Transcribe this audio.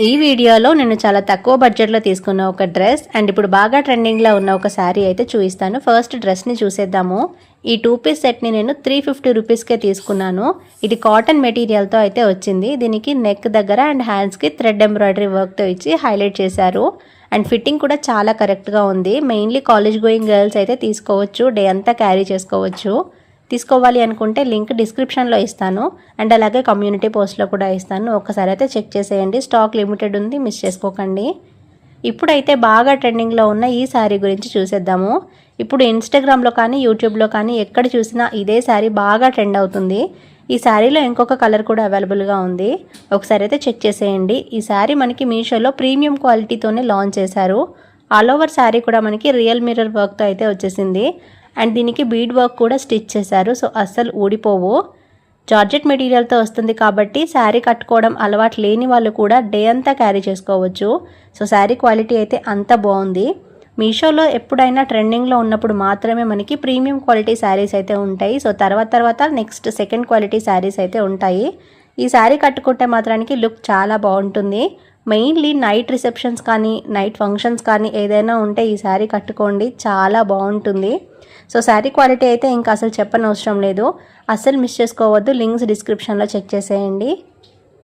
ఈ వీడియోలో నేను చాలా తక్కువ బడ్జెట్లో తీసుకున్న ఒక డ్రెస్ అండ్ ఇప్పుడు బాగా ట్రెండింగ్లో ఉన్న ఒక శారీ అయితే చూపిస్తాను. ఫస్ట్ డ్రెస్ని చూసేద్దాము. ఈ 2 పీస్ సెట్ని నేను 350 రూపీస్కే తీసుకున్నాను. ఇది కాటన్ మెటీరియల్తో అయితే వచ్చింది. దీనికి నెక్ దగ్గర అండ్ హ్యాండ్స్కి థ్రెడ్ ఎంబ్రాయిడరీ వర్క్తో ఇచ్చి హైలైట్ చేశారు. అండ్ ఫిట్టింగ్ కూడా చాలా కరెక్ట్గా ఉంది. మెయిన్లీ కాలేజ్ గోయింగ్ గర్ల్స్ అయితే తీసుకోవచ్చు, డే అంతా క్యారీ చేసుకోవచ్చు. తీసుకోవాలి అనుకుంటే లింక్ డిస్క్రిప్షన్లో ఇస్తాను అండ్ అలాగే కమ్యూనిటీ పోస్ట్లో కూడా ఇస్తాను. ఒకసారి అయితే చెక్ చేసేయండి. స్టాక్ లిమిటెడ్ ఉంది, మిస్ చేసుకోకండి. ఇప్పుడైతే బాగా ట్రెండింగ్లో ఉన్న ఈ శారీ గురించి చూసేద్దాము. ఇప్పుడు ఇన్స్టాగ్రామ్లో కానీ యూట్యూబ్లో కానీ ఎక్కడ చూసినా ఇదే శారీ బాగా ట్రెండ్ అవుతుంది. ఈ శారీలో ఇంకొక కలర్ కూడా అవైలబుల్గా ఉంది. ఒకసారి అయితే చెక్ చేసేయండి. ఈ శారీ మనకి మీషోలో ప్రీమియం క్వాలిటీతోనే లాంచ్ చేశారు. ఆల్ ఓవర్ శారీ కూడా మనకి రియల్ మిర్రర్ వర్క్తో అయితే వచ్చేసింది అండ్ దీనికి బీడ్ వర్క్ కూడా స్టిచ్ చేశారు. సో అస్సలు ఊడిపోవు. జార్జెట్ మెటీరియల్తో వస్తుంది కాబట్టి శారీ కట్టుకోవడం అలవాటు లేని వాళ్ళు కూడా డే అంతా క్యారీ చేసుకోవచ్చు. సో శారీ క్వాలిటీ అయితే అంత బాగుంది. మీషోలో ఎప్పుడైనా ట్రెండింగ్లో ఉన్నప్పుడు మాత్రమే మనకి ప్రీమియం క్వాలిటీ శారీస్ అయితే ఉంటాయి. సో తర్వాత నెక్స్ట్ సెకండ్ క్వాలిటీ శారీస్ అయితే ఉంటాయి. ఈ శారీ కట్టుకుంటే మాత్రానికి లుక్ చాలా బాగుంటుంది. మెయిన్లీ నైట్ రిసెప్షన్స్ కానీ నైట్ ఫంక్షన్స్ కానీ ఏదైనా ఉంటే ఈ శారీ కట్టుకోండి, చాలా బాగుంటుంది. సో శారీ క్వాలిటీ అయితే ఇంకా అసలు చెప్పనవసరం లేదు. అస్సలు మిస్ చేసుకోవద్దు. లింక్స్ డిస్క్రిప్షన్లో చెక్ చేసేయండి.